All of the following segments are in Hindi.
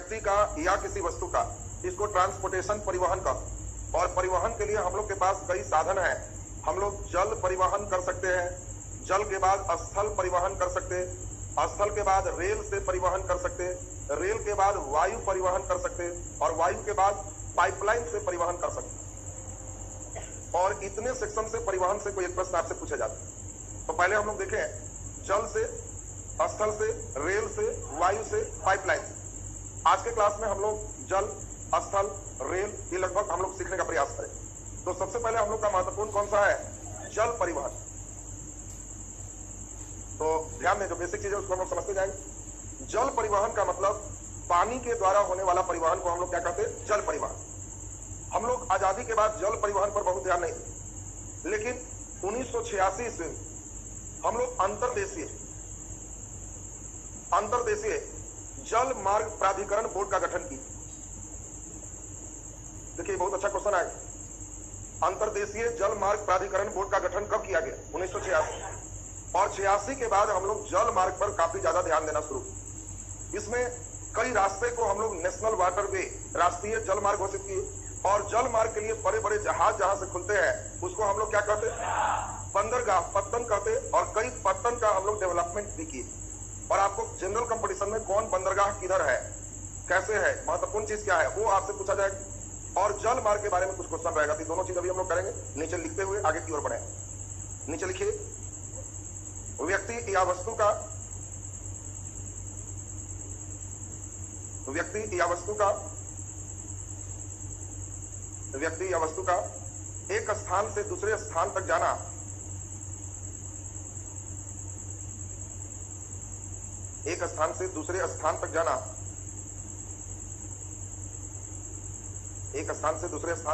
व्यक्ति का या किसी वस्तु का, इसको ट्रांसपोर्टेशन परिवहन का। और परिवहन के लिए हम लोग के पास कई साधन है। हम लोग जल परिवहन कर सकते हैं, जल के बाद स्थल परिवहन कर सकते हैं, स्थल के बाद रेल से परिवहन कर सकते हैं, रेल के बाद वायु परिवहन कर सकते हैं, और वायु के बाद पाइपलाइन से परिवहन कर सकते हैं। और इतने सेक्शन से परिवहन से कोई एक प्रश्न आपसे पूछा जाता है। तो पहले हम लोग देखें, जल से, स्थल से, रेल से, वायु से, पाइपलाइन से। आज के क्लास में हम लोग जल, स्थल, रेल, ये लगभग हम लोग सीखने का प्रयास करें। तो सबसे पहले हम लोग का महत्वपूर्ण कौन सा है? जल परिवहन। तो ध्यान दें, जो बेसिक चीज है उसको हम लोग समझते जाएंगे। जल परिवहन का मतलब पानी के द्वारा होने वाला परिवहन को हम लोग क्या कहते हैं? जल परिवहन। हम लोग आजादी के बाद जल परिवहन पर बहुत ध्यान नहीं देते, लेकिन 1986 ईस्वी में हम लोग अंतर्देशीय जल मार्ग प्राधिकरण बोर्ड का गठन किया। देखिए बहुत अच्छा क्वेश्चन आएगा। अंतर्देशीय जल मार्ग प्राधिकरण बोर्ड का गठन कब किया गया? 1986। और 86 के बाद हम लोग जल मार्ग पर काफी ज्यादा ध्यान देना शुरू किया। इसमें कई रास्ते को हम लोग नेशनल वाटरवे, राष्ट्रीय जल मार्ग घोषित किए। और जल मार्ग के लिए बड़े बड़े जहाज जहां से खुलते हैं उसको हम लोग क्या कहते हैं? बंदरगाह, पत्तन कहते हैं। और कई पत्तन का हम लोग डेवलपमेंट भी किए। और आपको जनरल कंपटीशन में कौन बंदरगाह किधर है, कैसे है, महत्वपूर्ण चीज क्या है, वो आपसे पूछा जाएगा। और जल मार्ग के बारे में कुछ क्वेश्चन रहेगा। तो दोनों चीज अभी हम लोग करेंगे। नीचे लिखते हुए आगे की ओर बढ़े। नीचे लिखिए, व्यक्ति या वस्तु का एक स्थान से दूसरे स्थान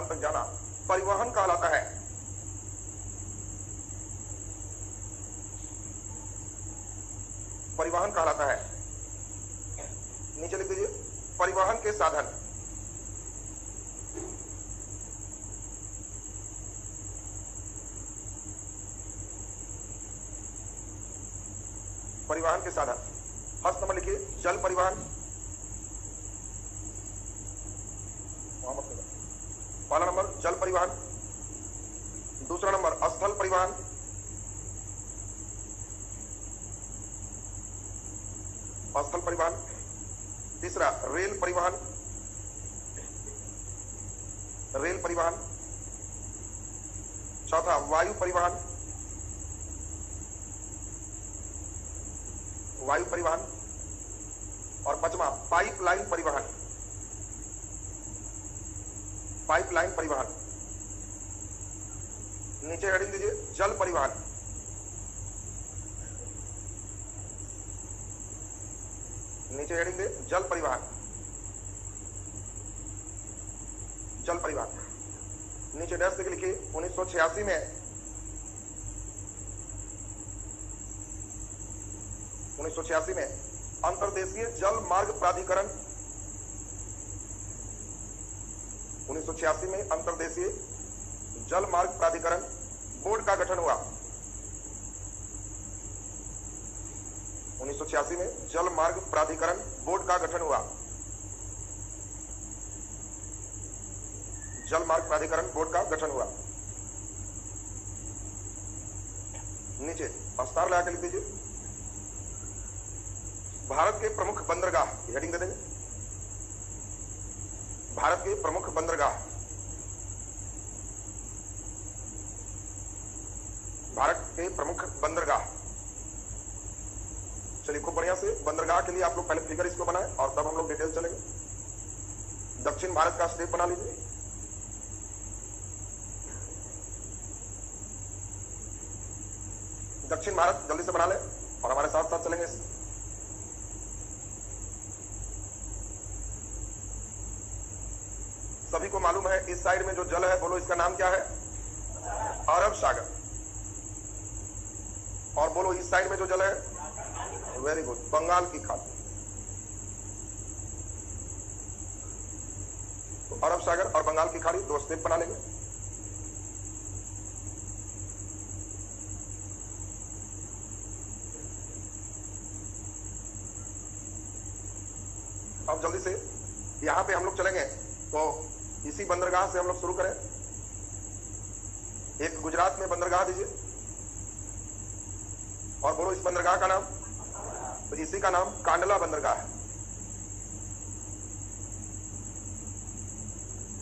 तक जाना परिवहन कहलाता है। परिवहन कहलाता है। नीचे लिख दीजिए, परिवहन के साधन। परिवहन के साधन। फर्स्ट नंबर लिखिए, जल परिवहन। पहला नंबर जल परिवहन, दूसरा नंबर स्थल परिवहन, तीसरा रेल परिवहन, चौथा वायु परिवहन, और पांचवा पाइपलाइन परिवहन। नीचे हेडिंग दीजिए, जल परिवहन। नीचे हेडिंग दे, जल परिवहन। नीचे डैश देख लिखिए, 1986 में अंतर्देशीय जल मार्ग प्राधिकरण 1986 में अंतर्देशीय जल मार्ग प्राधिकरण बोर्ड का गठन हुआ। 1986 में जल मार्ग प्राधिकरण बोर्ड का गठन हुआ। जल मार्ग प्राधिकरण बोर्ड का गठन हुआ। नीचे स्टार लगा के लिख दीजिए, भारत के प्रमुख बंदरगाह, हेडिंग दे देंगे, भारत के प्रमुख बंदरगाह। चलिए खूब बढ़िया से बंदरगाह के लिए आप लोग पहले फिगर इसको बनाएं और तब हम लोग डिटेल चलेंगे। दक्षिण भारत का स्टेप बना लीजिए। दक्षिण भारत जल्दी से बना लें और हमारे साथ साथ चलेंगे। सभी को मालूम है इस साइड में जो जल है, बोलो इसका नाम क्या है? अरब सागर। और बोलो इस साइड में जो जल है, वेरी गुड, बंगाल की खाड़ी। तो अरब सागर और बंगाल की खाड़ी दो स्टेप बना लेंगे। अब जल्दी से यहां पे हम लोग चलेंगे तो इसी बंदरगाह से हम लोग शुरू करें। एक गुजरात में बंदरगाह दीजिए और बोलो इस बंदरगाह का नाम, तो इसी का नाम कांडला बंदरगाह है।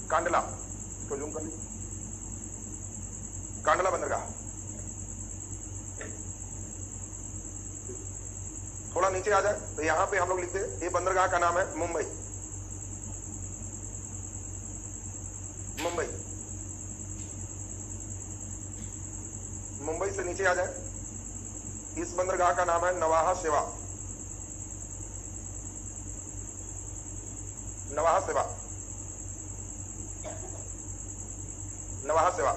कांडला, इसको जूम कर लीजिए, कांडला बंदरगाह। थोड़ा नीचे आ जाए तो यहां पे हम लोग लिखते हैं, ये बंदरगाह का नाम है मुंबई। मुंबई, मुंबई से नीचे आ जाए, इस बंदरगाह का नाम है नवाहा सेवा। नवाहा सेवा, नवाहा सेवा,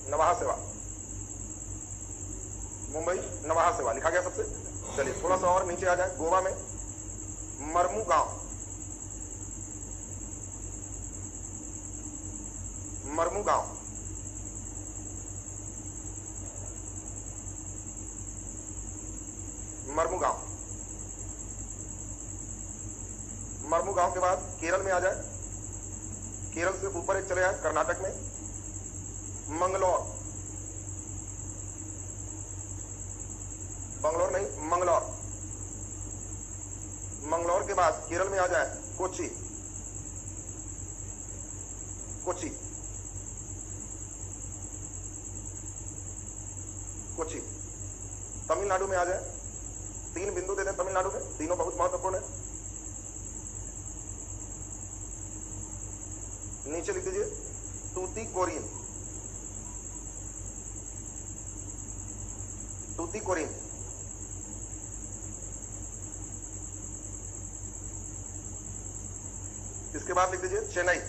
नवाहा सेवा, मुंबई नवाहा सेवा लिखा गया सबसे। चलिए थोड़ा सा और नीचे आ जाए, गोवा में मरमू गांव, मरमू गांव, मरमू गांव। मरमू गांव के बाद केरल में आ जाए, केरल से ऊपर एक चले जाए कर्नाटक में मंगलौर, बंगलोर नहीं मंगलौर। मंगलौर के बाद केरल में आ जाए कोची, कोची, कोची। तमिलनाडु में आ जाए, 3 बिंदु दे दें तमिलनाडु में, तीनों बहुत महत्वपूर्ण है। नीचे लिख दीजिए तूतीकोरिन, तूतीकोरिन। इसके बाद लिख दीजिए चेन्नई,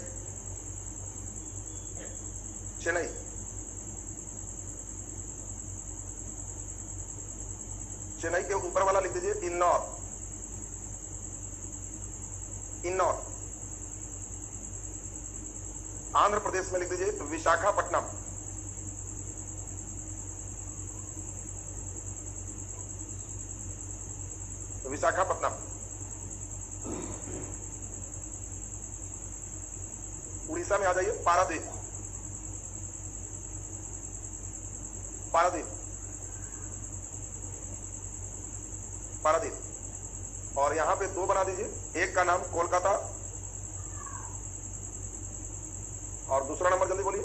चेन्नई। चेन्नई के ऊपर वाला लिख दीजिए इंदौर, इंदौर। आंध्र प्रदेश में लिख दीजिए विशाखापट्टनम, विशाखापट्टनम। उड़ीसा में आ जाइए पारादीप, पारादीप, पारादीप। और यहां पे 2 बना दीजिए, एक का नाम कोलकाता और दूसरा नंबर जल्दी बोलिए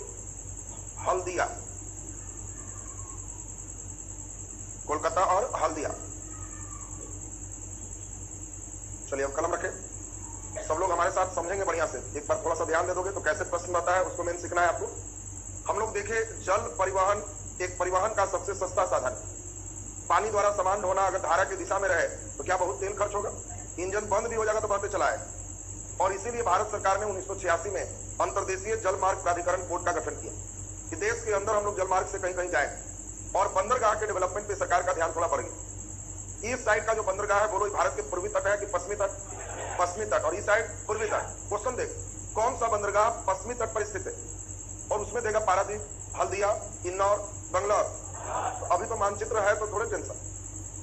हल्दिया, कोलकाता और हल्दिया। चलिए अब कलम रखें, सब लोग हमारे साथ समझेंगे बढ़िया से। एक बार थोड़ा सा ध्यान दे दोगे तो कैसे प्रश्न आता है उसको मेन सीखना है आपको। हम लोग देखे जल परिवहन एक परिवहन का सबसे सस्ता साधन। पानी द्वारा सामान ढोना अगर धारा की दिशा में रहे तो क्या बहुत तेल खर्च होगा, इंजन बंद भी हो जाएगा तो बहते चलाए। और इसीलिए भारत सरकार ने 1986 में अंतर्देशीय जल मार्ग प्राधिकरण बोर्ड का गठन किया कि देश के अंदर हम लोग जल मार्ग से कहीं कहीं जाए। और बंदरगाह के डेवलपमेंट पे सरकार का ध्यान थोड़ा बढ़ गया। इस साइड का जो बंदरगाह है बोलो भारत के पूर्वी तट है कि पश्चिमी तट, पश्चिमी तट, और इस साइड पूर्वी तट। क्वेश्चन देख कौन सा बंदरगाह पश्चिमी तट पर स्थित है, और उसमें देगा पारादीप, हल्दिया, इंदौर, बंगलौर। तो अभी तो मानचित्र है तो थोड़े टेंशन,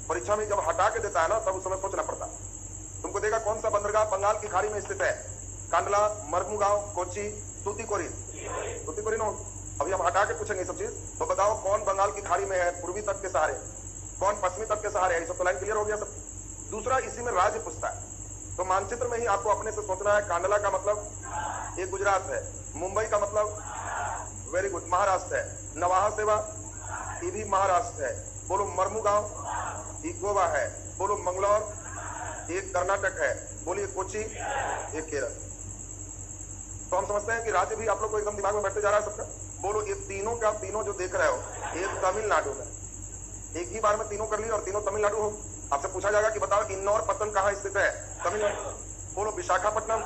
परीक्षा में जब हटा के देता है ना तब उस समय सोचना पड़ता है। तुमको देगा कौन सा बंदरगाह बंगाल की खाड़ी में स्थित है, कांडला, मरमुगांव, कोची, तूतीकोरिन, तूतीकोरिन। अभी हम हटा के पूछेंगे सब चीज, तो बताओ कौन बंगाल की खाड़ी में है पूर्वी तट के सहारे, कौन पश्चिमी तट के सहारे है। सब तो लाइन क्लियर हो गया सब। दूसरा इसी में राज्य पूछता है, तो मानचित्र में ही आपको अपने से सोचना है। कांडला का मतलब ये गुजरात है, मुंबई का मतलब वेरी गुड महाराष्ट्र है, नवाहा सेवा ये भी महाराष्ट्र है। बोलो मरमुगांव ये गोवा है, बोलो मंगलौर ये कर्नाटक है, बोलिए कोची ये केरल। तो हम समझते हैं कि राज्य भी आप लोग को एकदम दिमाग में बैठते जा रहा है सबका। बोलो ये तीनों का तीनों जो देख रहे हो ये तमिलनाडु में, एक ही बार में तीनों कर लिए और तीनों तमिलनाडु हो। आपसे पूछा जाएगा कि बताओ इंदौर पत्तन कहाँ स्थित है, तमिलनाडु। बोलो विशाखापट्टनम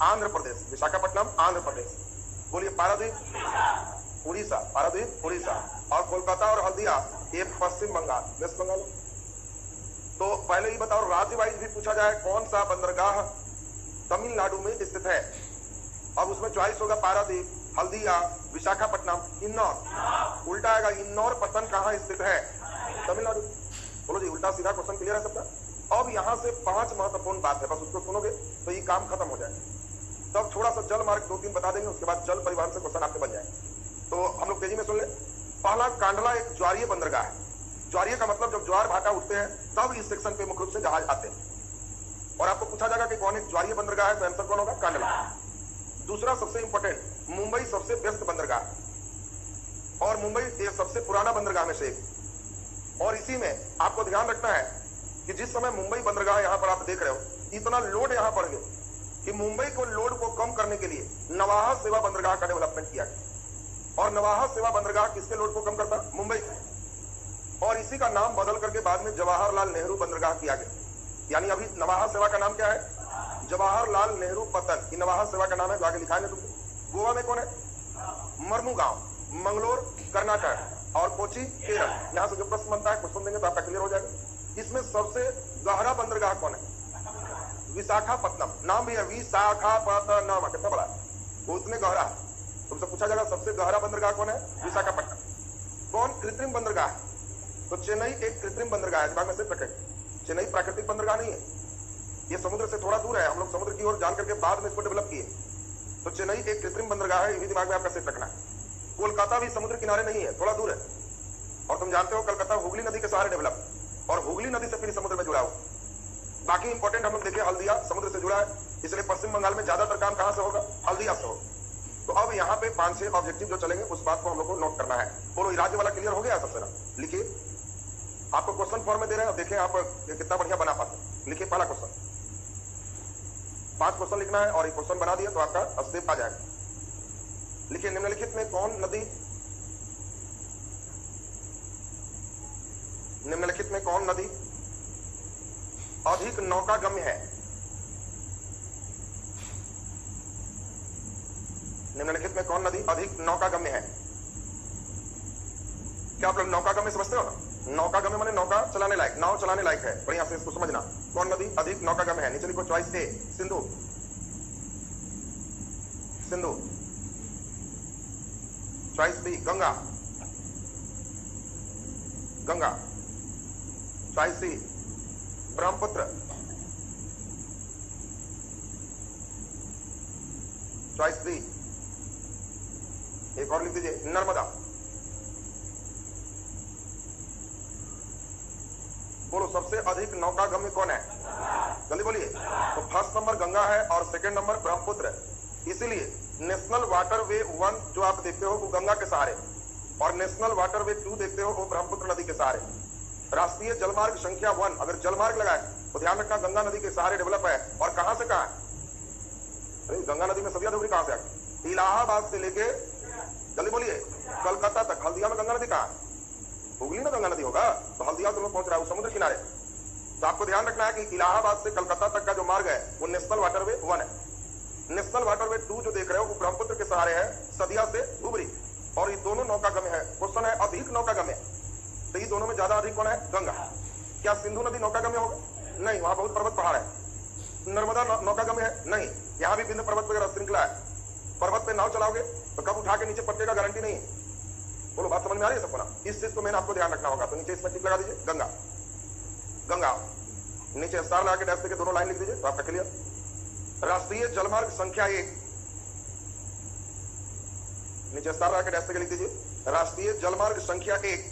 आंध्र प्रदेश, विशाखापट्टनम आंध्र प्रदेश। बोलिए पारादीप उड़ीसा, पारादीप उड़ीसा। और कोलकाता और हल्दिया ये पश्चिम बंगाल, वेस्ट बंगाल। तो पहले ही बताओ राज्य वाइज भी पूछा जाए कौन सा बंदरगाह तमिलनाडु में स्थित है। अब उसमें चॉइस होगा पारादीप, हल्दिया, विशाखापट्टनम, इंदौर। उल्टा आएगा इंदौर पत्तन कहाँ स्थित है, तमिलनाडु। बोलो जी उल्टा सीधा क्वेश्चन क्लियर है सबका। अब यहां से 5 महत्वपूर्ण बात है, बस उसको सुनोगे तो ये काम खत्म हो जाएगा। तब थोड़ा सा जल मार्ग 2-3 बता देंगे, उसके बाद जल परिवहन से क्वेश्चन आपके बन जाए। तो हम लोग तेजी में सुन ले। पहला, कांडला एक ज्वारीय बंदरगाह है। ज्वारीय का मतलब जब ज्वार भाटा उठते हैं तब इस सेक्शन पे मुख्य रूप से जहाज आते हैं। और आपको पूछा जाएगा कि कौन एक ज्वारीय बंदरगाह है, तो आंसर कौन होगा? कांडला। दूसरा सबसे इंपॉर्टेंट, मुंबई सबसे व्यस्त बंदरगाह है और मुंबई ये सबसे पुराना बंदरगाह में से एक। और इसी में आपको ध्यान रखना है कि जिस समय मुंबई बंदरगाह यहां पर आप देख रहे हो, इतना लोड यहां बढ़ गया कि मुंबई को लोड को कम करने के लिए नवाहा सेवा बंदरगाह का डेवलपमेंट किया गया। और नवाहा सेवा बंदरगाह किसके लोड को कम करता? मुंबई। और इसी का नाम बदल करके बाद में जवाहरलाल नेहरू बंदरगाह किया गया। यानी अभी नवाहा सेवा का नाम क्या है? जवाहरलाल नेहरू पतन। ये नवाहा सेवा का नाम है, जो आगे लिखा है तुमको। गोवा में कौन है? मर्मुगांव। मंगलोर कर्नाटक और कोची केरल। यहां से जो प्रश्न बनता है, क्वेश्चन देंगे तो आपका क्लियर हो जाएगा। इसमें सबसे गहरा बंदरगाह कौन है? विशाखापट्टनम। नाम भी है विशाखापट्टनम, कितना बड़ा है वो, उतने गहरा है। तुमसे पूछा जाएगा सबसे गहरा बंदरगाह कौन है? विशाखापट्टनम। कौन? कृत्रिम बंदरगाह है। तो चेन्नई एक कृत्रिम बंदरगाह है, दिमाग में से रखें। चेन्नई प्राकृतिक बंदरगाह नहीं है, ये समुद्र से थोड़ा दूर है। हम लोग समुद्र की ओर जान करके बाद में इसको डेवलप किए। तो चेन्नई एक कृत्रिम बंदरगाह है, ये भी दिमाग में आपका सेट रखना है। कोलकाता भी समुद्र किनारे नहीं है, थोड़ा दूर है। और तुम जानते हो कलकत्ता हुगली नदी के सहारे डेवलप, और हुगली नदी से फिर समुद्र में जुड़ा हो। बाकी इंपॉर्टेंट हम लोग देखिए, हल्दिया समुद्र से जुड़ा है, इसलिए पश्चिम बंगाल में ज्यादातर काम कहां से होगा? हल्दिया से होगा। तो अब यहाँ पे 5-6 ऑब्जेक्टिव जो चलेंगे उस बात को हम लोग को नोट करना है। बोलो, राज्य वाला क्लियर हो गया? सबसे ना लिखिए, आपको क्वेश्चन फॉर्म में दे रहे हैं, देखें आप कितना बढ़िया बना पाते हैं। लिखिए पहला क्वेश्चन, 5 क्वेश्चन लिखना है और एक क्वेश्चन बना दिया तो आपका स्टेप आ जाएगा। लिखिए, निम्नलिखित में कौन नदी, निम्नलिखित में कौन नदी अधिक नौकागम्य है? निम्नलिखित में कौन नदी अधिक नौकागम्य है? क्या आप लोग नौकागम्य समझते हो ना? नौकागम्य माने नौका चलाने लायक, नाव चलाने लायक है। बढ़िया से इसको समझना। कौन नदी अधिक नौकागम्य है? नीचे लिखो choice A Sindhu, Sindhu. Choice B Ganga, Ganga. Choice C Brahmaputra, choice D, एक और लिख दीजिए नर्मदा। बोलो, सबसे अधिक नौकागम्य कौन है? जल्दी बोलिए। तो फर्स्ट नंबर गंगा है और सेकंड नंबर ब्रह्मपुत्र। इसीलिए नेशनल वाटरवे 1 जो आप देखते हो वो गंगा के सहारे, और नेशनल वाटरवे 2 देखते हो वो ब्रह्मपुत्र नदी के सहारे। राष्ट्रीय जलमार्ग संख्या 1 अगर जलमार्ग लगाए तो ध्यान रखना गंगा नदी के सहारे डेवलप है। और कहां से कहां है? अरे गंगा नदी में सदिया धोबरी कहां से आ गई? इलाहाबाद से लेके, जल्दी बोलिए, कलकत्ता तक। हल्दिया में गंगा नदी कहां है? हुगली में गंगा नदी होगा, तो हल्दिया तो पहुंच रहा है समुद्र किनारे। तो आपको ध्यान रखना है कि इलाहाबाद से कलकत्ता तक का जो मार्ग है वो नेशनल वाटरवे 1 है। नेशनल वाटरवे 2 जो देख रहे हो वो ब्रह्मपुत्र के सहारे है, सदिया से धुबरी। और ये दोनों नौकागम्य है। क्वेश्चन है अधिक नौकागम्य, तो ये दोनों में ज्यादा अधिक कौन है? गंगा। क्या सिंधु नदी नौकागम्य होगा? नहीं, वहां बहुत पर्वत पहाड़ है। नर्मदा नौकागम्य है? नहीं, यहाँ भी बिंदु पर्वत वगैरह श्रृंखला है। पर्वत पे नाव चलाओगे तो कब उठा के नीचे पड़ने का गारंटी नहीं है। बोलो, बात समझ में आ रही है सबको ना? इस चीज को मैंने आपको ध्यान रखना होगा। तो नीचे इसमें टिक लगा दीजिए, गंगा, गंगा। नीचे स्टार लगा के डैश के दोनों लाइन लिख दीजिए, तो आपका क्लियर। राष्ट्रीय जलमार्ग संख्या 1, नीचे स्टार लगा के डैश के लिख दीजिए, राष्ट्रीय जलमार्ग संख्या 1,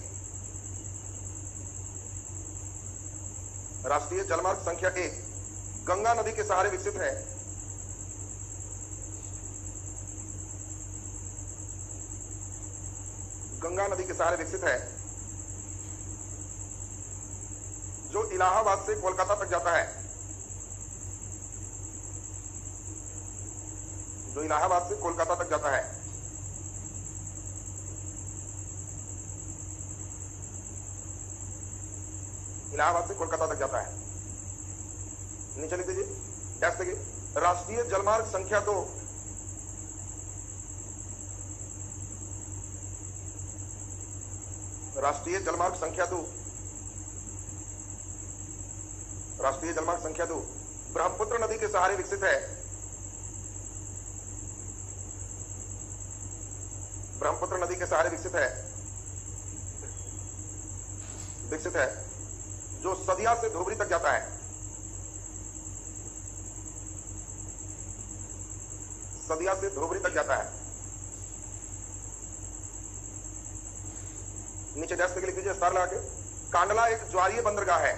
राष्ट्रीय जलमार्ग संख्या 1 गंगा नदी के सहारे विकसित है। गंगा नदी के सहारे विकसित है, जो इलाहाबाद से कोलकाता तक जाता है, जो इलाहाबाद से कोलकाता तक जाता है। इलाहाबाद से कोलकाता तक जाता है। नीचे लिख दीजिए, डैश देखिए, राष्ट्रीय जलमार्ग संख्या 2 राष्ट्रीय जलमार्ग संख्या 2 राष्ट्रीय जलमार्ग संख्या 2 ब्रह्मपुत्र नदी के सहारे विकसित है। ब्रह्मपुत्र नदी के सहारे विकसित है, जो सदिया से धोबरी तक जाता है। सदिया से धोबरी तक जाता है। नीचे डैश पे लिख दीजिए स्टार लगा के। कांडला एक ज्वारीय बंदरगाह है।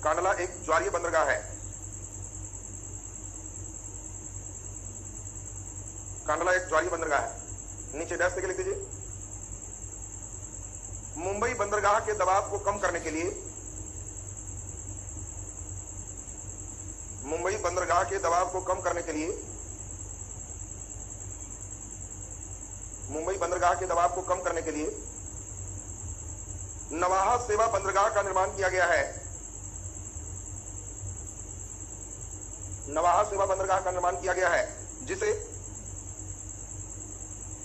कांडला एक ज्वारीय बंदरगाह है। कांडला एक ज्वारीय बंदरगाह है। नीचे डैश पे लिख दीजिए। मुंबई बंदरगाह के दबाव को कम करने के लिए, मुंबई बंदरगाह के दबाव को कम करने के लिए, मुंबई बंदरगाह के दबाव को कम करने के लिए नवाहा सेवा बंदरगाह का निर्माण किया गया है। नवाहा सेवा बंदरगाह का निर्माण किया गया है, जिसे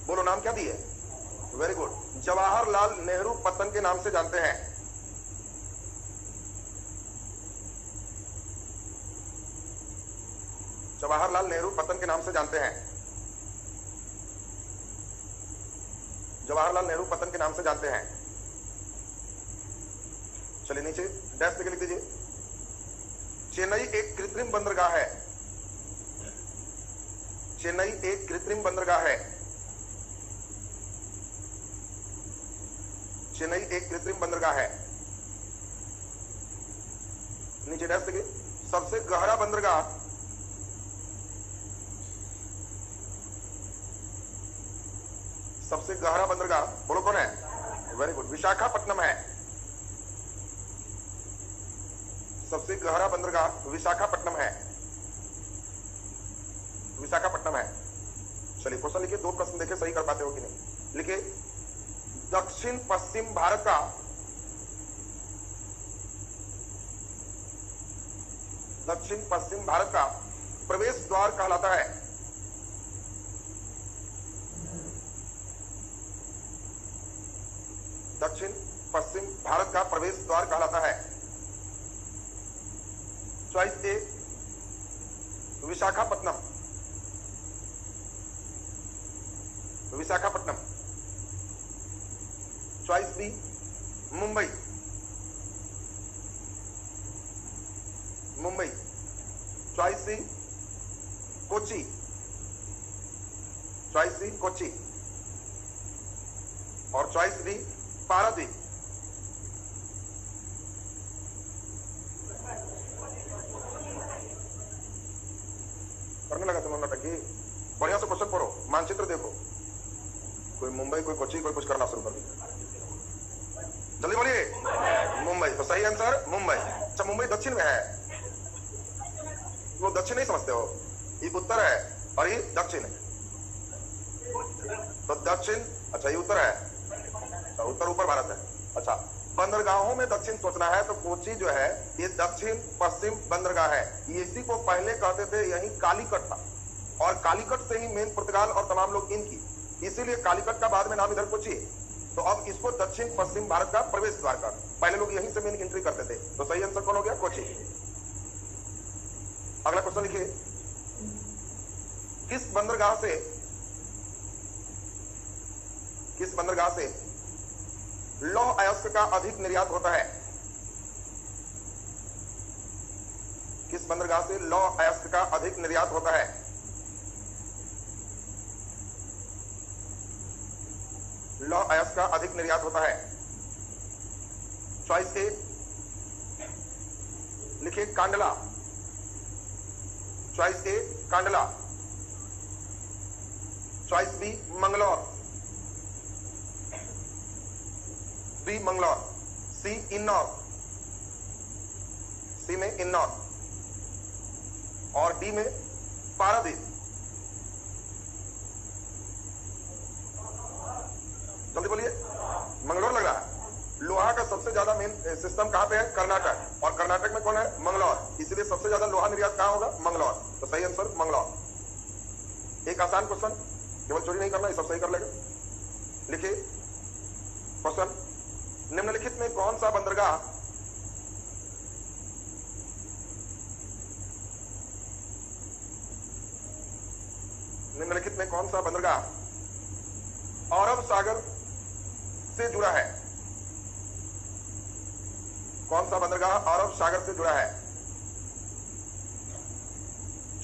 बोलो नाम क्या दिए? वेरी गुड, जवाहरलाल नेहरू पत्तन के नाम से जानते हैं। जवाहरलाल नेहरू पत्तन के नाम से जानते हैं। जवाहरलाल नेहरू पत्तन के नाम से जानते हैं। चलिए नीचे डैश पे लिख दीजिए। चेन्नई एक कृत्रिम बंदरगाह है। चेन्नई एक कृत्रिम बंदरगाह है। चेन्नई एक कृत्रिम बंदरगाह है। नीचे डैश पे सबसे गहरा बंदरगाह, सबसे गहरा बंदरगाह बोलो कौन है? वेरी गुड, विशाखापट्टनम है। सबसे गहरा बंदरगाह विशाखापट्टनम है। विशाखापट्टनम है। चलिए क्वेश्चन लिखिए, 2 प्रश्न देखे सही कर पाते हो कि नहीं। लिखिए, दक्षिण पश्चिम भारत का दक्षिण पश्चिम भारत का प्रवेश द्वार कहलाता है। दक्षिण पश्चिम भारत का प्रवेश द्वार कहलाता है। Choice A Visakhapatnam, Visakhapatnam. Choice B Mumbai, Mumbai. Choice C Kochi, choice C Kochi. और चॉइस डी पारादीप। करने लगा तुम नाटकी। बढ़िया से क्वेश्चन पढ़ो, मानचित्र देखो। कोई मुंबई, कोई कोची, कोई कुछ करना शुरू कर दिया। जल्दी बोलिए। मुंबई तो सही आंसर मुंबई। अच्छा, मुंबई दक्षिण में है, वो दक्षिण नहीं समझते हो, ये उत्तर है और ये दक्षिण है। तो दक्षिण, अच्छा ये उत्तर है, अच्छा उत्तर ऊपर भारत है। अच्छा, बंदरगाहों में दक्षिण सोचना है तो कोची जो है ये दक्षिण पश्चिम बंदरगाह है। ये इसी को पहले कहते थे, यही कालीकट था और कालीकट से ही मेन पुर्तगाल और तमाम लोग इनकी, इसीलिए कालीकट का बाद में नाम इधर कोची है। तो अब इसको दक्षिण पश्चिम भारत का प्रवेश द्वार का, पहले लोग यहीं से मेन एंट्री करते थे। तो सही आंसर कौन हो गया? कोची। अगला क्वेश्चन लिखिए, किस बंदरगाह से लौह अयस्क का अधिक निर्यात होता है? किस बंदरगाह से लौह अयस्क का अधिक निर्यात होता है? लौह अयस्क का अधिक निर्यात होता है। चॉइस ए लिखिए Kandla, choice A Kandla. Choice B Mangalore, B Mangalore. C Ennore, C में इन्नौर। और डी में पारादीप। जल्दी बोलिए। मंगलौर लग रहा है। लोहा का सबसे ज्यादा मेन सिस्टम कहां पे है? कर्नाटक। और कर्नाटक में कौन है? मंगलौर। इसलिए सबसे ज्यादा लोहा निर्यात कहां होगा? मंगलौर। तो सही आंसर मंगलौर। एक आसान क्वेश्चन, केवल चोरी नहीं करना, ये सब सही कर लेगा। लिखिए क्वेश्चन, निम्नलिखित में कौन सा बंदरगाह निम्नलिखित में कौन सा बंदरगाह अरब सागर से जुड़ा है? कौन सा बंदरगाह अरब सागर से जुड़ा है?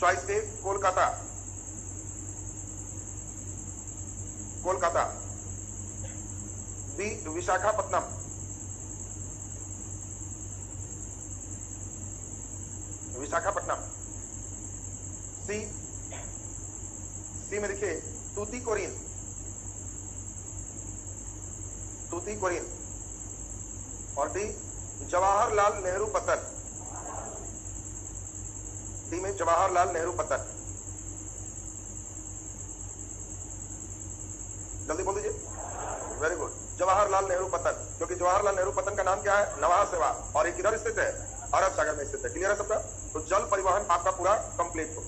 चॉइस ए कोलकाता, कोलकाता। बी विशाखापट्टनम, विशाखापट्टनम। सी में देखिए तूतीकोरिन, तूतीकोरिन। और डी जवाहरलाल नेहरू पत्तन, डी में जवाहरलाल नेहरू पत्तन। जल्दी बोल दीजिए। वेरी गुड, जवाहरलाल नेहरू पत्तन। क्योंकि जवाहरलाल नेहरू पत्तन का नाम क्या है? नवाब सेवा, और ये किधर स्थित है? अरब सागर में स्थित है। क्लियर है सबका? तो जल परिवहन आपका पूरा कंप्लीट हो।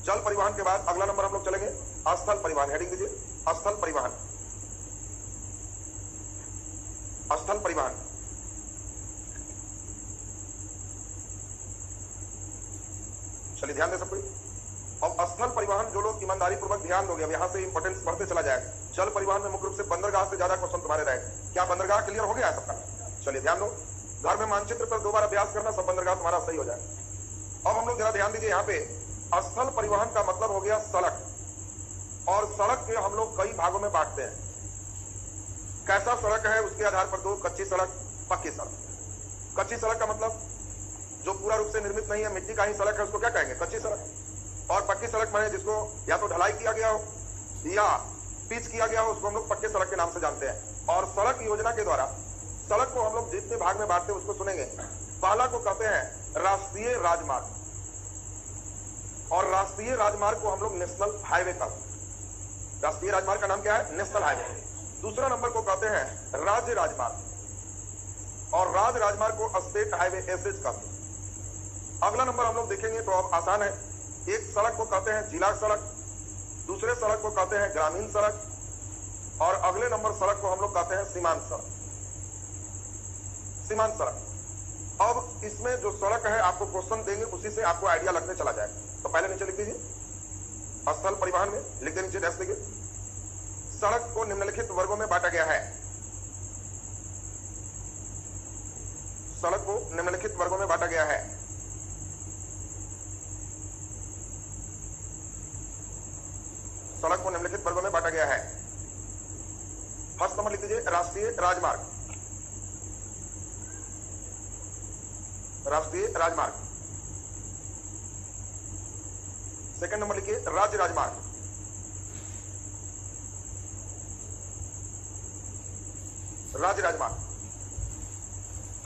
जल परिवहन के बाद अगला नंबर हम लोग चलेंगे स्थल परिवहन। हेडिंग दीजिए स्थल परिवहन, स्थल परिवहन। चलिए ध्यान दे सब कोई। अब स्थल परिवहन जो लोग ईमानदारी पूर्वक ध्यान दोगे, अब यहां से इंपोर्टेंस बढ़ते चला जाएगा। जल परिवहन में मुख्य रूप से बंदरगाह से ज्यादा क्वेश्चन तुम्हारे रहे। क्या बंदरगाह क्लियर हो गया है सबका? चलिए ध्यान दो, घर में मानचित्र पर 2 बार अभ्यास करना, सब बंदरगाह तुम्हारा सही हो जाए। अब हम लोग जरा ध्यान दीजिए, यहाँ पे स्थल परिवहन का मतलब हो गया सड़क, और सड़क के हम लोग कई भागों में बांटते हैं। कैसा सड़क है उसके आधार पर 2, कच्ची सड़क, पक्की सड़क। कच्ची सड़क का मतलब जो पूरा रूप से निर्मित नहीं है, मिट्टी का ही सड़क है, उसको क्या कहेंगे? कच्ची सड़क। और पक्की सड़क माने जिसको या तो ढलाई किया गया हो या पिच किया गया हो, उसको हम लोग पक्के सड़क के नाम से जानते हैं। और सड़क योजना के द्वारा सड़क को हम लोग जितने भाग में बांटते हैं उसको सुनेंगे। पहला को कहते हैं राष्ट्रीय राजमार्ग, और राष्ट्रीय राजमार्ग को हम लोग नेशनल हाईवे कहते हैं। राष्ट्रीय राजमार्ग का नाम क्या है? National highway. दूसरा नंबर को कहते हैं राज्य राजमार्ग, और राज्य राजमार्ग को स्टेट हाईवे एसएच कहते हैं। अगला नंबर हम लोग देखेंगे तो अब आसान है। एक सड़क को कहते हैं जिला सड़क, दूसरे सड़क को कहते हैं ग्रामीण सड़क, और अगले नंबर सड़क को हम लोग कहते हैं सीमांत सड़क, सीमांत सड़क। अब इसमें जो सड़क है आपको क्वेश्चन देंगे, उसी से आपको आइडिया लगने चला जाएगा। तो पहले नीचे लिख दीजिए स्थल परिवहन में, लिख दे नीचे डैश देखिए, सड़क को निम्नलिखित वर्गों में बांटा गया है। सड़क को निम्नलिखित वर्गों में बांटा गया है। सड़क को निम्नलिखित वर्गों में बांटा गया है। फर्स्ट नंबर लिख दीजिए राष्ट्रीय राजमार्ग, राष्ट्रीय राजमार्ग। सेकंड नंबर लिखिए राज्य राजमार्ग, राज्य राजमार्ग।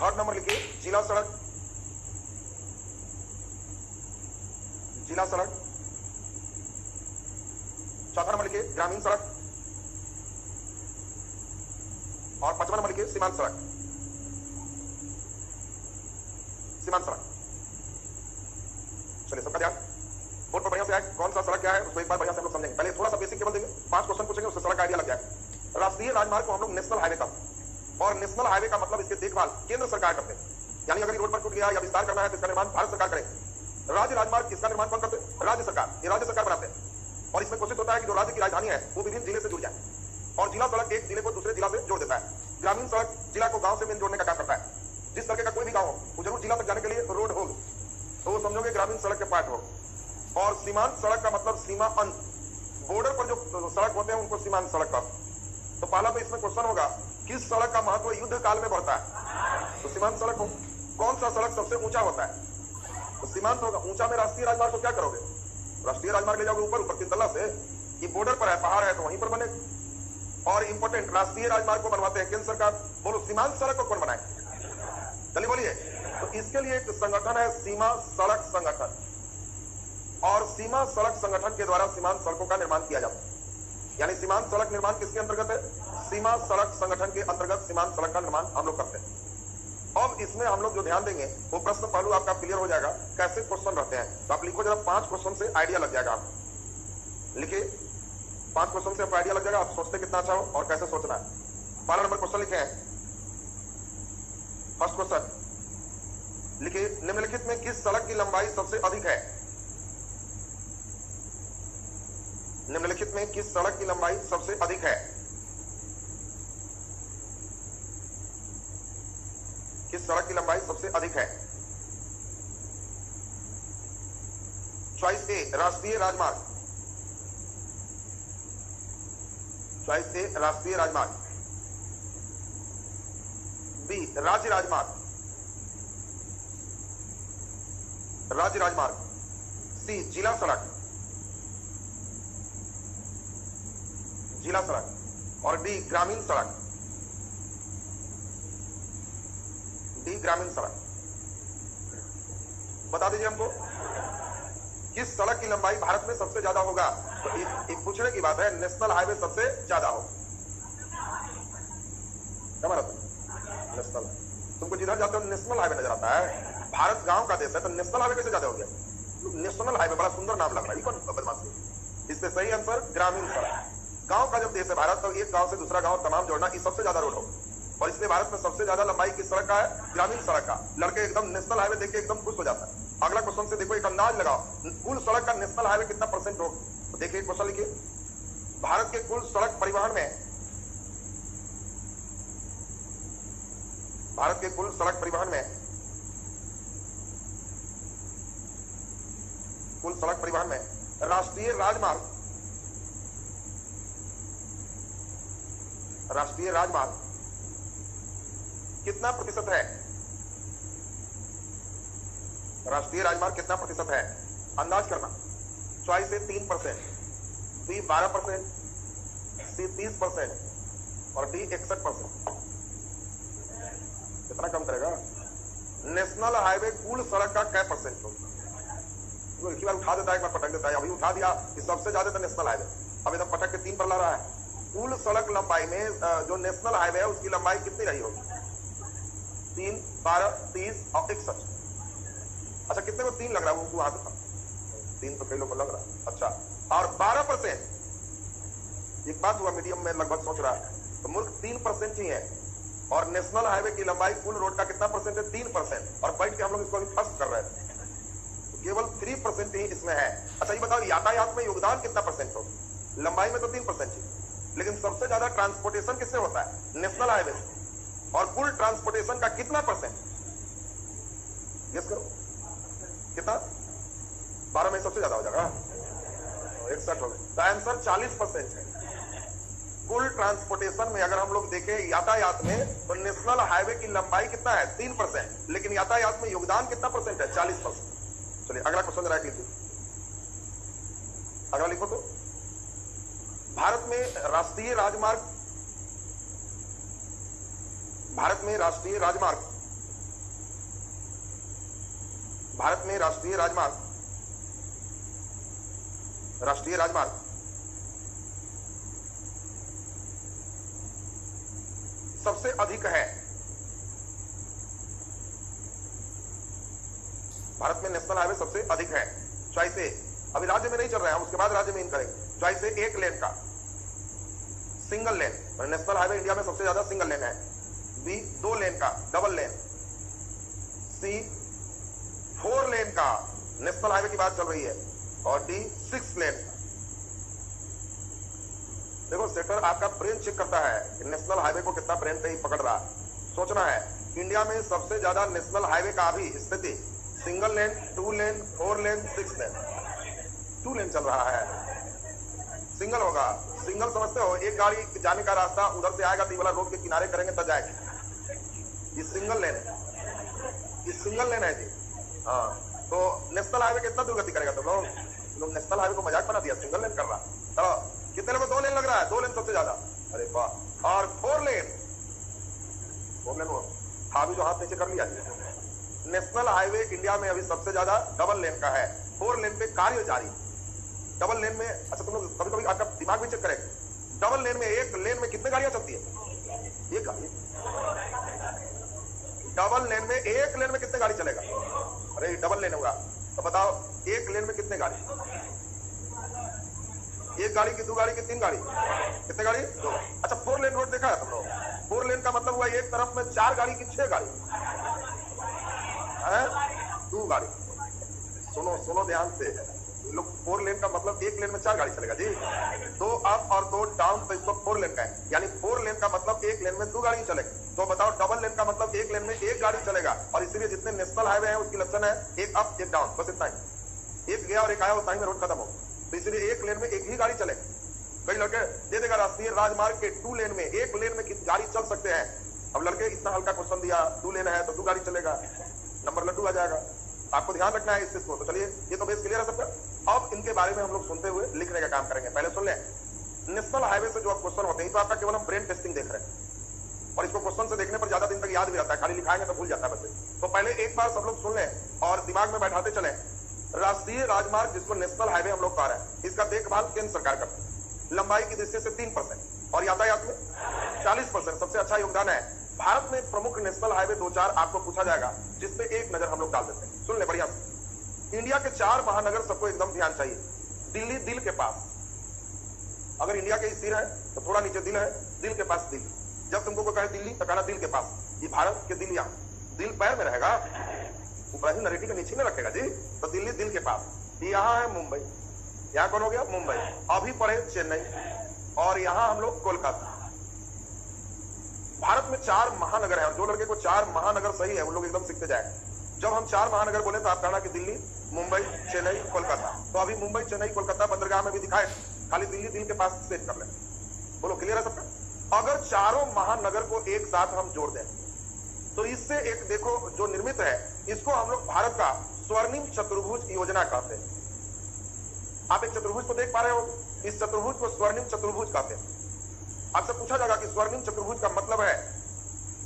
थर्ड नंबर लिखिए जिला सड़क, जिला सड़क। चौथा नंबर लिखिए ग्रामीण सड़क, और पांचवा नंबर लिखिए सीमांत सड़क, सीमांत सड़क। चलिए सबका ध्यान बोर्ड पर बढ़िया से आए, कौन सा सड़क क्या है उसको एक बार बढ़िया से हम लोग समझेंगे। पहले थोड़ा सा बेसिक केवल देंगे, 5 क्वेश्चन पूछेंगे, उससे सड़क का आइडिया लग जाएगा। राष्ट्रीय राजमार्ग को हम लोग नेशनल हाईवे कहते हैं, और नेशनल हाईवे का मतलब इसकी देखभाल केंद्र सरकार करते हैं। यानी अगर रोड पर टूट गया या विस्तार करना है तो इसका निर्माण भारत सरकार करेगी। राज्य राजमार्ग इसका निर्माण कौन करते हैं? राज्य सरकार, ये राज्य सरकार बनाते हैं। और इसमें कोशिश होता है कि जो राज्य की राजधानी है वो विभिन्न जिले से जुड़ जाए, और जिला सड़क एक जिले को दूसरे जिला से जोड़ देता है। ग्रामीण सड़क जिला को गांव से मेन जोड़ने का काम करता है। जिस तरीके का कोई भी गांव हो वो जरूर जिला तक जाने के लिए रोड होगी, तो वो समझोगे ग्रामीण सड़क के पार्ट हो। और सीमांत सड़क का मतलब सीमा अंत, बॉर्डर पर जो सड़क होते हैं उनको सीमांत सड़क का। तो पहला तो इसमें क्वेश्चन होगा किस सड़क का महत्व युद्ध काल में बढ़ता है? तो सीमांत सड़क हो। कौन सा सड़क सबसे ऊंचा होता है? तो सीमांत होगा। ऊंचा में राष्ट्रीय राजमार्ग को क्या करोगे? राष्ट्रीय राजमार्ग ले जाओगे ऊपर, ऊपर 3 तल्ला से, ये बॉर्डर पर है, पहाड़ है तो वहीं पर बने। और इंपोर्टेंट राष्ट्रीय राजमार्ग को बनवाते हैं केंद्र सरकार। बोलो सीमांत सड़क को कौन बनाए? चलिए बोलिए। तो इसके लिए एक संगठन है सीमा सड़क संगठन, और सीमा सड़क संगठन के द्वारा सीमांत सड़कों का निर्माण किया जाता है। यानी सीमांत सड़क निर्माण किसके अंतर्गत है? सीमा सड़क संगठन के अंतर्गत सीमांत सड़क का निर्माण हम लोग करते हैं। अब इसमें हम लोग जो ध्यान देंगे वो प्रश्न पहलू आपका क्लियर हो जाएगा, कैसे क्वेश्चन रहते हैं। तो आप लिखो जरा, 5 क्वेश्चन से आइडिया लग जाएगा आपको। लिखिए 5 क्वेश्चन से आपको आइडिया लग जाएगा, आप सोचते कितना अच्छा हो और कैसे सोचना है। पहला नंबर क्वेश्चन लिखे हैं, फर्स्ट क्वेश्चन लिखिए निम्नलिखित में किस सड़क की लंबाई सबसे अधिक है? निम्नलिखित में किस सड़क की लंबाई सबसे अधिक है? किस सड़क की लंबाई सबसे अधिक है? चॉइस ए राष्ट्रीय राजमार्ग, चॉइस ए राष्ट्रीय राजमार्ग, बी राज्य राजमार्ग, राज्य राजमार्ग, सी जिला सड़क, जिला सड़क, और डी ग्रामीण सड़क, डी ग्रामीण सड़क। बता दीजिए हमको किस सड़क की लंबाई भारत में सबसे ज्यादा होगा। तो एक पूछने की बात है, नेशनल हाईवे सबसे ज्यादा हो, क्या मतलब नेशनल? तुमको जिधर जाते हो नेशनल हाईवे नजर आता है। भारत गांव का देश है तो नेशनल हाईवे कैसे ज्यादा हो गया? नेशनल हाईवे बड़ा सुंदर नाम लग रहा है, कौन बदमाशी। इससे सही आंसर ग्रामीण सड़क। गांव का जब देश है भारत तो एक गांव से दूसरा गांव तमाम जोड़ना इस सबसे ज्यादा रोड हो, और इसलिए भारत में सबसे ज्यादा लंबाई किस सड़क का है? ग्रामीण सड़क का। लड़के एकदम नेशनल हाईवे देख के एकदम खुश हो जाता है। अगला क्वेश्चन से देखो, एक अंदाज लगाओ कुल सड़क का नेशनल हाईवे कितना परसेंट हो। तो देखिए क्वेश्चन लिखिए, भारत के कुल सड़क परिवहन में, भारत के कुल सड़क परिवहन में, कुल सड़क परिवहन में राष्ट्रीय राजमार्ग, राष्ट्रीय राजमार्ग कितना प्रतिशत है? राष्ट्रीय राजमार्ग कितना प्रतिशत है? अंदाज करना। चॉइस है 3%, बी 12%, सी 30% और डी 61%। कितना कम करेगा? नेशनल हाईवे कुल सड़क का क्या परसेंट होगा? एक बार उठा देता है, एक बार पटक देता है। अभी उठा दिया कि सबसे ज्यादा तो नेशनल हाईवे, अब एकदम पटक के 3 पर ला रहा है। कुल सड़क लंबाई में जो नेशनल हाईवे है उसकी लंबाई कितनी रही होगी? 3, 12, 30 और 61। अच्छा, कितने को 3 लग रहा है? वो वहां था 3 तो कई लोगों को लग रहा है। अच्छा, और 12%, एक बात हुआ मीडियम में लगभग सोच रहा है तो मूर्ख 3% ही है, और नेशनल हाईवे की लंबाई कुल रोड का कितना परसेंट है? 3%। और बैठ के हम लोग इसको अभी फर्स्ट कर रहे थे, केवल 3% ही इसमें है। अच्छा ये बताओ, यातायात में योगदान कितना परसेंट हो? लंबाई में तो 3% ही, लेकिन सबसे ज्यादा ट्रांसपोर्टेशन किससे होता है? नेशनल हाईवे से। और कुल ट्रांसपोर्टेशन का कितना परसेंट? गेस करो कितना? 12 में सबसे ज्यादा हो जाएगा 61 हो गया। तो आंसर 40% है। कुल ट्रांसपोर्टेशन में अगर हम लोग देखें यातायात में, तो नेशनल हाईवे की लंबाई कितना है? 3%, लेकिन यातायात में योगदान कितना परसेंट है? 40%। चलिए अगला क्वेश्चन जरा लीजिए, अगला लिखो तो। भारत में राष्ट्रीय राजमार्ग, भारत में राष्ट्रीय राजमार्ग, भारत में राष्ट्रीय राजमार्ग, राष्ट्रीय राजमार्ग सबसे अधिक है। भारत में नेशनल हाईवे सबसे अधिक है। चॉइस ए, अभी राज्य में नहीं चल रहे हैं, उसके बाद राज्य में इन करेंगे। चॉइस ए 1 लेन का single lane, national highway India में सबसे ज्यादा सिंगल लेन है। बी 2 लेन का डबल लेन, सी 4 लेन का, नेशनल हाईवे की बात चल रही है, और डी 6 लेन। देखो सेटर आपका ब्रेन चेक करता है कि नेशनल हाईवे को कितना ब्रेन पे ही पकड़ रहा है। सोचना है इंडिया में सबसे ज्यादा नेशनल हाईवे का अभी स्थिति सिंगल लेन, 2 लेन, 4 लेन, 6 लेन। 2 लेन चल रहा है, सिंगल होगा। सिंगल समझते हो? एक गाड़ी जाने का रास्ता उधर से आएगा तो ये वाला रोड के किनारे करेंगे तब जाएगी। ये सिंगल लेन है, ये सिंगल लेन है जी। हाँ, तो नेशनल हाईवे कितना दुर्गति करेगा? तो लोग नेशनल हाईवे को मजाक बना दिया, सिंगल लेन कर रहा। चलो कितने लोग 2 लेन लग रहा है? 2 लेन सबसे ज्यादा। अरे वाह। और 4 लेन, 4 लेन वो हावी जो हाथ नीचे कर लिया। नेशनल हाईवे इंडिया में अभी सबसे ज्यादा डबल लेन का है। 4 लेन पे कार्य जारी। डबल लेन में, अच्छा तुम लोग कभी कभी आपका दिमाग भी चेक करेंगे, डबल लेन में एक लेन में कितने गाड़ियां चलती है? एक गाड़ी। डबल लेन में एक लेन में कितने गाड़ी चलेगा? अरे डबल लेन होगा तो बताओ एक लेन में कितने गाड़ी? एक गाड़ी की, 2 गाड़ी की, 3 गाड़ी? कितने गाड़ी? 2। अच्छा 4 लेन रोड देखा है तुम लोग? 4 लेन का मतलब हुआ एक तरफ में 4 गाड़ी की 6 गाड़ी है, 2 गाड़ी। सुनो सुनो ध्यान से, लोग 4 लेन का मतलब एक लेन में 4 गाड़ी चलेगा जी। 2 अप और 2 डाउन तो इसको 4 लेन का है, यानी 4 लेन का मतलब एक लेन में 2 गाड़ी चलेगी। तो बताओ डबल लेन का मतलब एक लेन में एक गाड़ी चलेगा, और इसीलिए जितने नेशनल हाईवे हैं उसकी लक्षण है एक अप एक डाउन, बस इतना ही। एक गया और एक आया, उतना ही में रोड खत्म हो, तो इसलिए एक लेन में एक ही गाड़ी चलेगी। कई लड़के दे देगा राष्ट्रीय राजमार्ग के 2 लेन में, एक लेन में कितनी गाड़ी चल सकते हैं। अब लड़के इतना हल्का क्वेश्चन दिया, 2 लेन है तो 2 गाड़ी चलेगा, नंबर लड्डू आ जाएगा। आपको ध्यान रखना है इस चीज को। तो चलिए ये तो बेस क्लियर है सबका। अब इनके बारे में हम लोग सुनते हुए लिखने का काम करेंगे। पहले सुन लें, नेशनल हाईवे से जो अब क्वेश्चन होते हैं तो आपका केवल हम ब्रेन टेस्टिंग देख रहे हैं, और इसको क्वेश्चन से देखने पर ज्यादा दिन तक याद भी रहता है, खाली लिखाएंगे तो भूल जाता है बच्चे। तो पहले एक बार सब लोग सुन लें और दिमाग में बैठाते चले। राष्ट्रीय राजमार्ग जिसको नेशनल हाईवे हम लोग कह रहे हैं, इसका देखभाल केंद्र सरकार करती है। लंबाई की दृष्टि से 3% और यातायात में 40%, सबसे अच्छा योगदान है। भारत में प्रमुख नेशनल हाईवे 2-4 आपको पूछा जाएगा, जिसपे एक नजर हम लोग डाल देते हैं। सुन ले बढ़िया से। इंडिया के 4 महानगर सबको एकदम ध्यान चाहिए। दिल्ली दिल के पास, अगर इंडिया के सिर है तो थोड़ा नीचे दिल है, दिल के पास दिल्ली। जब तुमको कोई कहे दिल्ली तो कहना दिल के पास, ये भारत के दिल यहाँ, दिल पैर में रहेगा, ऊपर ही नरेटी के नीचे में रखेगा जी। तो दिल्ली दिल के पास, यहाँ है मुंबई, यहाँ कौन हो गया मुंबई, अभी पढ़े चेन्नई, और यहाँ हम लोग कोलकाता। भारत में 4 महानगर है, और जो लड़के को 4 महानगर सही है वो लोग एकदम सीखते जाए। जब हम 4 महानगर बोले तो आप कहना कि दिल्ली, मुंबई, चेन्नई, कोलकाता। तो अभी मुंबई, चेन्नई, कोलकाता बंदरगाह में भी दिखाए, खाली दिल्ली दिल के पास सेट कर ले। बोलो क्लियर है सबका। अगर चारों महानगर को एक साथ हम जोड़ दें तो इससे एक देखो जो निर्मित है, इसको हम लोग भारत का स्वर्णिम चतुर्भुज योजना कहते हैं। आप एक चतुर्भुज को देख पा रहे हो, इस चतुर्भुज को स्वर्णिम चतुर्भुज कहते हैं। आपसे पूछा जाएगा कि स्वर्णिम चतुर्भुज का मतलब है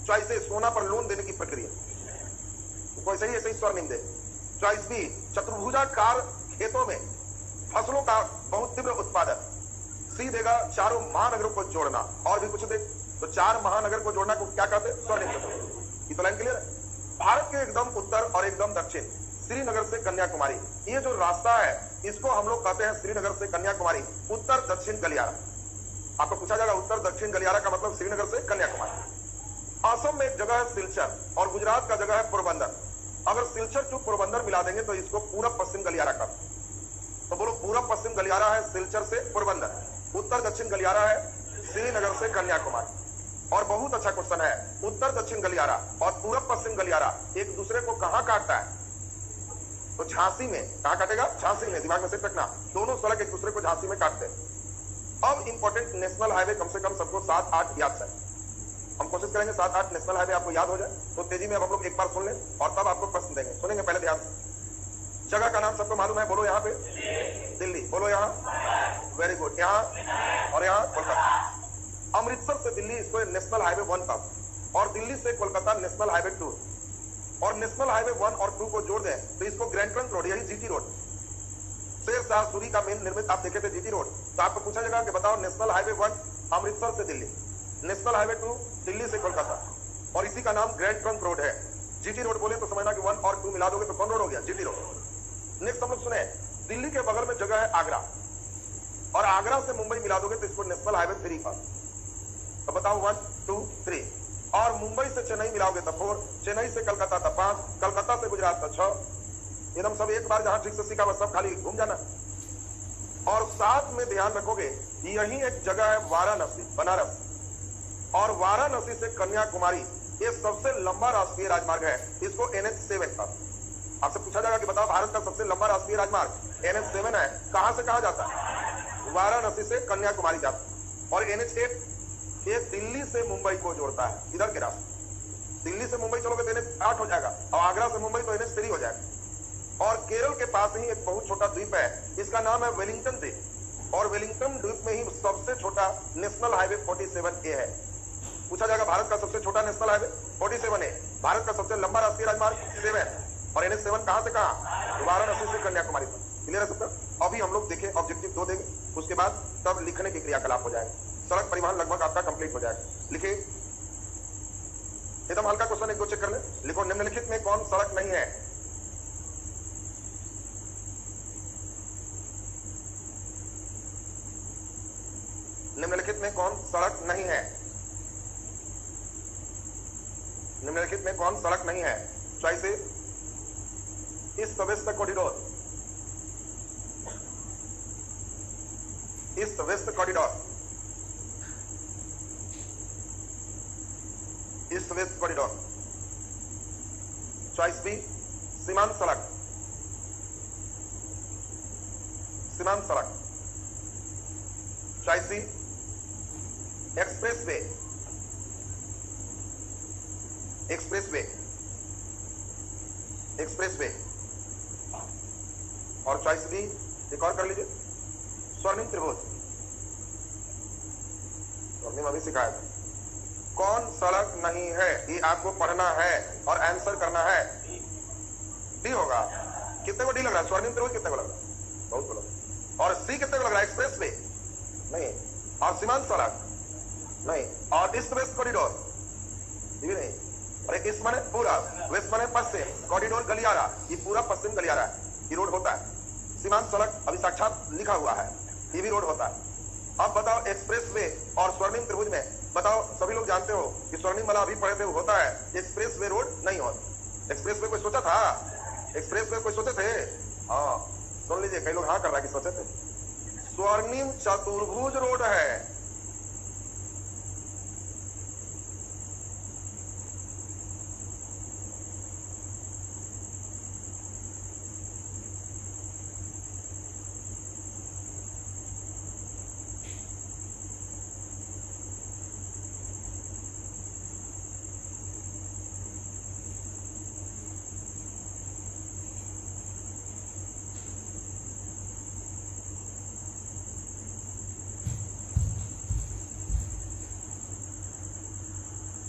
चॉइस ए, सोना पर लोन देने की प्रक्रिया, तो कोई सही ऐसे ही स्वर्णिम दे। चॉइस बी, चतुर्भुजाकार खेतों में फसलों का बहुत तीव्र उत्पादन। सी देगा चारों महानगरों को जोड़ना, और भी कुछ दे तो 4 महानगर को जोड़ना को क्या कहते हैं, स्वर्णिम चतुर्भुज। ये तो लाइन क्लियर है। भारत के एकदम उत्तर और एकदम दक्षिण, श्रीनगर से कन्याकुमारी, ये जो रास्ता है इसको हम लोग कहते हैं श्रीनगर से कन्याकुमारी उत्तर दक्षिण गलियारा। आपको पूछा जाएगा उत्तर दक्षिण गलियारा का मतलब श्रीनगर से कन्याकुमारी। असम में एक जगह है सिलचर, और गुजरात का जगह है पोरबंदर। अगर सिलचर टू पोरबंदर मिला देंगे तो इसको पूरब पश्चिम गलियारा का। तो बोलो पूरब पश्चिम गलियारा है सिलचर से पोरबंदर, उत्तर दक्षिण गलियारा है श्रीनगर से कन्याकुमारी। और बहुत अच्छा क्वेश्चन है, उत्तर दक्षिण गलियारा और पूरब पश्चिम गलियारा एक दूसरे को कहां काटता है, तो झांसी में। कहां काटेगा, झांसी में, दिमाग में सेट रखना। दोनों सड़क एक दूसरे को झांसी में काटते हैं। अब इंपॉर्टेंट नेशनल हाईवे कम से कम सबको 7-8 याद है। हम कोशिश करेंगे 7-8 नेशनल हाईवे आपको याद हो जाए। तो तेजी में अब हम लोग एक बार सुन लें और तब आपको प्रश्न देंगे। सुनेंगे पहले ध्यान से। जगह का नाम सबको मालूम है, बोलो यहाँ पे दिल्ली, बोलो यहाँ, वेरी गुड, यहाँ और यहाँ कोलकाता। अमृतसर से दिल्ली इसको नेशनल हाईवे 1 का, और दिल्ली से कोलकाता नेशनल हाईवे 2, और नेशनल हाईवे 1 और 2 को जोड़ दें तो इसको ग्रैंड ट्रंक रोड, यही जीटी रोड, शेर शाह सूरी का मेन निर्मित आप देखे थे जीटी रोड। तो आपको पूछा जाएगा कि बताओ नेशनल हाईवे 1 अमृतसर से दिल्ली, नेशनल हाईवे 2 दिल्ली से कोलकाता, और इसी का नाम ग्रैंड ट्रंक रोड है। जीटी रोड बोले तो समझना कि 1 और 2 मिला दोगे तो कौन रोड हो गया, जीटी रोड। नेक्स्ट हम लोग सुने, दिल्ली के बगल में जगह है आगरा, और आगरा से मुंबई मिला दोगे तो इसको नेशनल हाईवे 3 का। तो बताओ 1, 2, 3, और मुंबई से चेन्नई मिलाओगे तो 4, चेन्नई से कलकत्ता तो 5, कलकत्ता से गुजरात तो 6। एकदम सब एक बार जहां ठीक से सीखा बस सब खाली घूम जाना। और साथ में ध्यान रखोगे यही एक जगह है वाराणसी, बनारस, और वाराणसी से कन्याकुमारी ये सबसे लंबा राष्ट्रीय राजमार्ग है, इसको NH7 का। आपसे पूछा जाएगा कि बताओ भारत का सबसे लंबा राष्ट्रीय राजमार्ग NH7 है, कहां से कहां जाता है, वाराणसी से कन्याकुमारी जाता है। और NH8 ये दिल्ली से मुंबई को जोड़ता है, इधर के रास्ते। दिल्ली से मुंबई चलोगे तो NH8 हो जाएगा, और आगरा से मुंबई तो NH3 हो जाएगा। और केरल के पास ही एक बहुत छोटा द्वीप है, इसका नाम है वेलिंगटन द्वीप, और वेलिंगटन द्वीप में ही सबसे छोटा नेशनल हाईवे 47A है। पूछा जाएगा भारत का सबसे छोटा नेशनल हाईवे 47A, भारत का सबसे लंबा राष्ट्रीय राजमार्ग 7, और NH7 कहां से कहां, वाराणसी से कन्याकुमारी तक। क्लियर है सबका। अभी हम लोग देखें ऑब्जेक्टिव 2 देंगे, उसके बाद तब लिखने की क्रियाकलाप हो जाएगा। सड़क परिवहन लगभग आपका कंप्लीट हो जाएगा। लिखिए, एकदम हल्का क्वेश्चन 1-2 चेक कर ले। लिखो, निम्नलिखित में कौन सड़क नहीं है, निम्नलिखित में कौन सड़क नहीं है, निम्नलिखित में कौन सड़क नहीं है। Choice A, east west corridor, west corridor, east west corridor. Choice B सीमांत सड़क, सीमांत सड़क। Choice C expressway, expressway, expressway. और चॉइस बी एक और कर लीजिए, स्वर्णिम त्रिभुज। स्वर्णिम अभी सिखाया था। कौन सड़क नहीं है, ये आपको पढ़ना है और आंसर करना है। डी होगा। कितने को डी लग रहा है? स्वर्णिम त्रिभुज कितने को लग रहा है? बहुत को लग। और सी कितने को लग रहा है? एक्सप्रेस वे नहीं, और सीमांत सड़क नहीं, और ईस्ट वेस्ट कॉरिडोर ये भी नहीं। और ईस्ट माने पूरा, वेस्ट माने पश्चिम, कॉरिडोर गलियारा, ये पूरा पश्चिम गलियारा है, ये रोड होता है। सीमांत सड़क अभी साक्षात लिखा हुआ है, ये भी रोड होता है। अब बताओ एक्सप्रेस वे और स्वर्णिम त्रिभुज में, बताओ सभी लोग जानते हो कि स्वर्णिम वाला अभी पढ़े थे वो होता है, एक्सप्रेस वे रोड नहीं होता। एक्सप्रेस वे कोई सोचा था? एक्सप्रेस वे कोई सोचे थे? हाँ सुन लीजिए, कई लोग हाँ कर रहा है कि सोचे थे। स्वर्णिम चतुर्भुज रोड है,